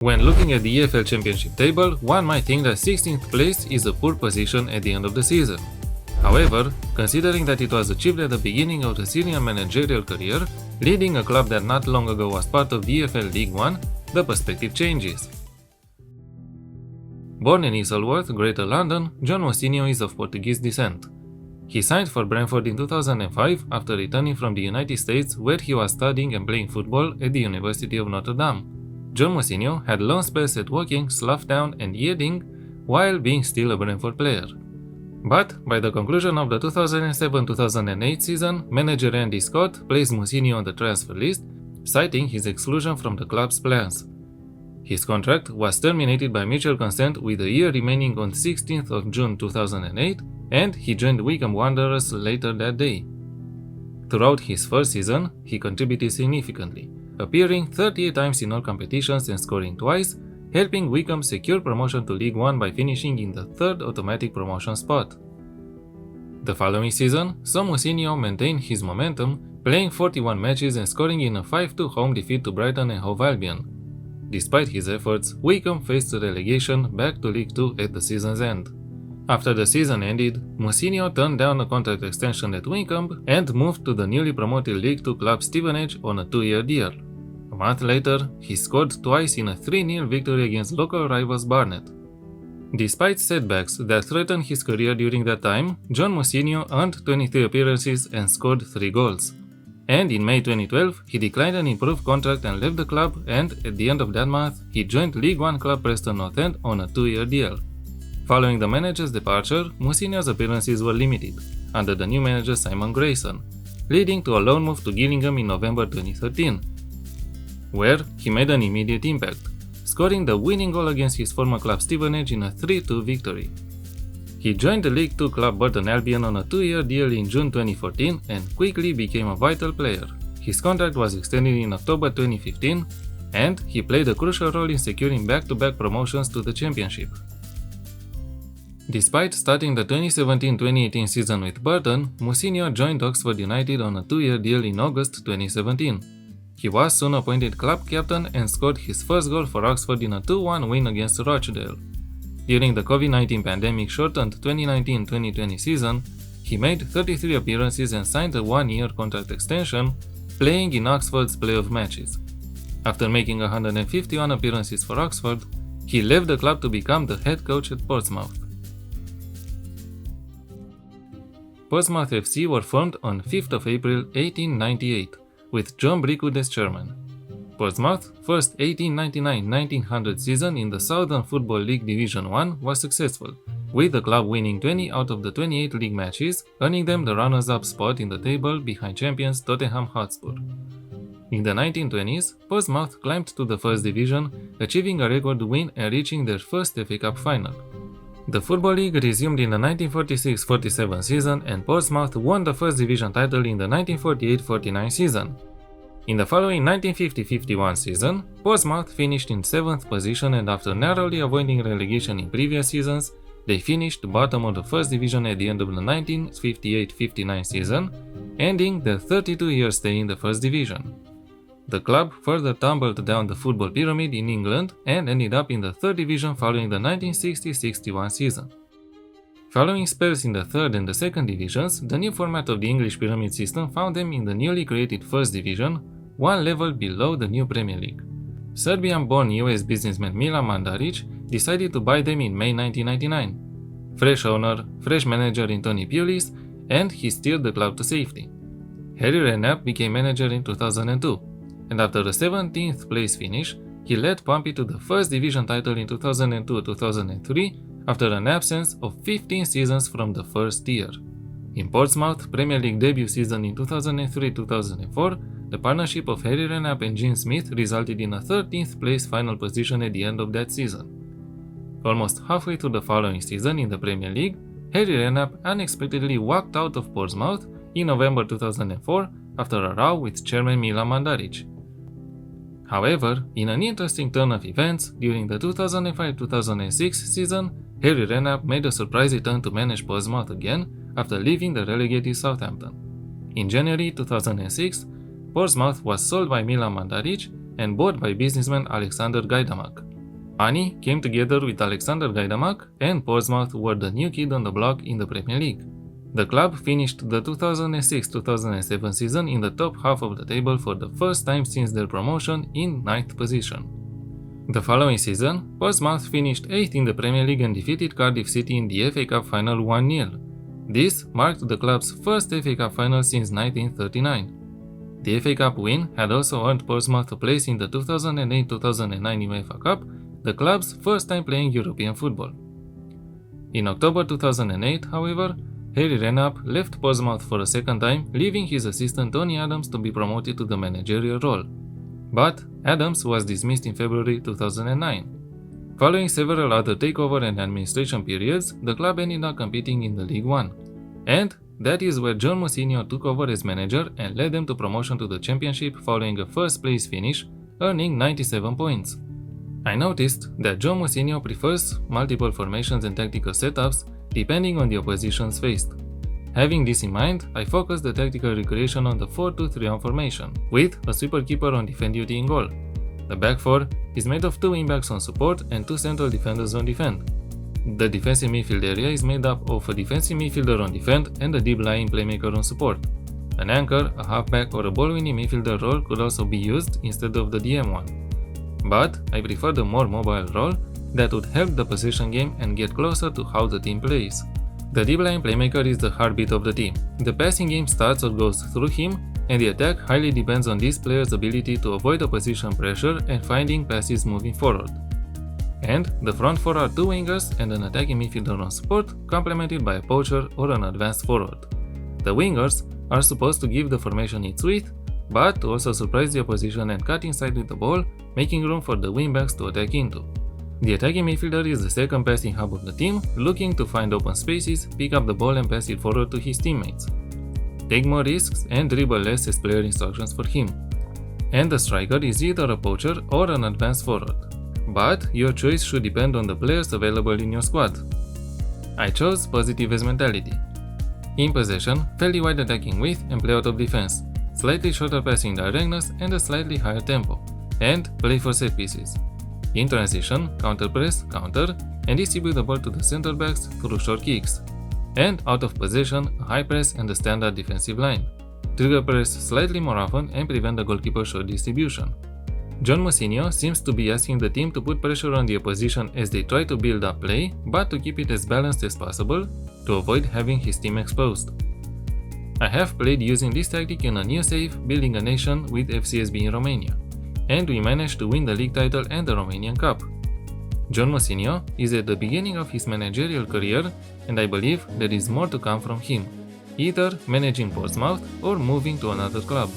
When looking at the EFL Championship table, one might think that 16th place is a poor position at the end of the season. However, considering that it was achieved at the beginning of the Syrian managerial career, leading a club that not long ago was part of the EFL League One, the perspective changes. Born in Isleworth, Greater London, John Mousinho is of Portuguese descent. He signed for Brentford in 2005 after returning from the United States, where he was studying and playing football at the University of Notre Dame. John Mousinho had long spells at Woking, Slough Town and Ealing while being still a Brentford player. But by the conclusion of the 2007-2008 season, manager Andy Scott placed Mousinho on the transfer list, citing his exclusion from the club's plans. His contract was terminated by mutual consent with a year remaining on 16th of June 2008, and he joined Wycombe Wanderers later that day. Throughout his first season, he contributed significantly, appearing 38 times in all competitions and scoring twice, helping Wycombe secure promotion to League One by finishing in the third automatic promotion spot. The following season saw Mousinho maintain his momentum, playing 41 matches and scoring in a 5-2 home defeat to Brighton and Hove Albion. Despite his efforts, Wycombe faced relegation back to League Two at the season's end. After the season ended, Mousinho turned down a contract extension at Wycombe and moved to the newly promoted League Two club Stevenage on a 2-year deal. A month later, he scored twice in a 3-0 victory against local rivals Barnet. Despite setbacks that threatened his career during that time, John Mousinho earned 23 appearances and scored 3 goals. And in May 2012, he declined an improved contract and left the club, and at the end of that month, he joined League One club Preston North End on a 2-year deal. Following the manager's departure, Mousinho's appearances were limited, under the new manager Simon Grayson, leading to a loan move to Gillingham in November 2013, where he made an immediate impact, scoring the winning goal against his former club Stevenage in a 3-2 victory. He joined the League Two club Burton Albion on a 2-year deal in June 2014 and quickly became a vital player. His contract was extended in October 2015, and he played a crucial role in securing back-to-back promotions to the Championship. Despite starting the 2017-2018 season with Burton, Mousinho joined Oxford United on a 2-year deal in August 2017. He was soon appointed club captain and scored his first goal for Oxford in a 2-1 win against Rochdale. During the COVID-19 pandemic-shortened 2019-2020 season, he made 33 appearances and signed a 1-year contract extension, playing in Oxford's playoff matches. After making 151 appearances for Oxford, he left the club to become the head coach at Portsmouth. Portsmouth FC were formed on 5th of April 1898, with John Brickwood as chairman. Portsmouth's first 1899-1900 season in the Southern Football League Division 1 was successful, with the club winning 20 out of the 28 league matches, earning them the runners-up spot in the table behind champions Tottenham Hotspur. In the 1920s, Portsmouth climbed to the first division, achieving a record win and reaching their first FA Cup final. The Football League resumed in the 1946-47 season, and Portsmouth won the first division title in the 1948-49 season. In the following 1950-51 season, Portsmouth finished in 7th position, and after narrowly avoiding relegation in previous seasons, they finished bottom of the first division at the end of the 1958-59 season, ending their 32-year stay in the first division. The club further tumbled down the football pyramid in England and ended up in the 3rd division following the 1960-61 season. Following spells in the 3rd and the 2nd divisions, the new format of the English pyramid system found them in the newly created 1st division, one level below the new Premier League. Serbian-born US businessman Milan Mandaric decided to buy them in May 1999. Fresh owner, fresh manager in Tony Pulis, and he steered the club to safety. Harry Redknapp became manager in 2002, and after a 17th place finish, he led Pompey to the 1st division title in 2002-2003 after an absence of 15 seasons from the first year. In Portsmouth's Premier League debut season in 2003-2004, the partnership of Harry Redknapp and Gene Smith resulted in a 13th place final position at the end of that season. Almost halfway through the following season in the Premier League, Harry Redknapp unexpectedly walked out of Portsmouth in November 2004 after a row with chairman Milan Mandaric. However, in an interesting turn of events, during the 2005-2006 season, Harry Redknapp made a surprise return to manage Portsmouth again after leaving the relegated Southampton. In January 2006, Portsmouth was sold by Milan Mandaric and bought by businessman Alexander Gaidamak. Ani came together with Alexander Gaidamak, and Portsmouth were the new kid on the block in the Premier League. The club finished the 2006-2007 season in the top half of the table for the first time since their promotion, in 9th position. The following season, Portsmouth finished 8th in the Premier League and defeated Cardiff City in the FA Cup final 1-0. This marked the club's first FA Cup final since 1939. The FA Cup win had also earned Portsmouth a place in the 2008-2009 UEFA Cup, the club's first time playing European football. In October 2008, however, Harry Redknapp left Portsmouth for a second time, leaving his assistant Tony Adams to be promoted to the managerial role. But Adams was dismissed in February 2009. Following several other takeover and administration periods, the club ended up competing in the League One. And that is where John Mousinho took over as manager and led them to promotion to the Championship following a first place finish, earning 97 points. I noticed that John Mousinho prefers multiple formations and tactical setups depending on the oppositions faced. Having this in mind, I focused the tactical recreation on the 4-2-3-1 formation, with a sweeper keeper on defend duty in goal. The back four is made of 2 wingbacks on support and 2 central defenders on defend. The defensive midfield area is made up of a defensive midfielder on defend and a deep lying playmaker on support. An anchor, a halfback or a ball-winning midfielder role could also be used instead of the DM one. But I prefer the more mobile role that would help the possession game and get closer to how the team plays. The deep line playmaker is the heartbeat of the team. The passing game starts or goes through him, and the attack highly depends on this player's ability to avoid opposition pressure and finding passes moving forward. And the front four are 2 wingers and an attacking midfielder on support, complemented by a poacher or an advanced forward. The wingers are supposed to give the formation its width, but to also surprise the opposition and cut inside with the ball, making room for the wingbacks to attack into. The attacking midfielder is the second passing hub of the team, looking to find open spaces, pick up the ball and pass it forward to his teammates. Take more risks and dribble less as player instructions for him. And the striker is either a poacher or an advanced forward. But your choice should depend on the players available in your squad. I chose positive mentality. In possession, fairly wide attacking width and play out of defense, slightly shorter passing directness and a slightly higher tempo, and play for set pieces. In transition, counter press, counter, and distribute the ball to the center backs through short kicks. And out of possession, a high press and a standard defensive line. Trigger press slightly more often and prevent the goalkeeper short distribution. John Mousinho seems to be asking the team to put pressure on the opposition as they try to build up play, but to keep it as balanced as possible to avoid having his team exposed. I have played using this tactic in a new save, Building a Nation with FCSB in Romania, and we managed to win the league title and the Romanian Cup. John Mousinho is at the beginning of his managerial career, and I believe there is more to come from him, either managing Portsmouth or moving to another club.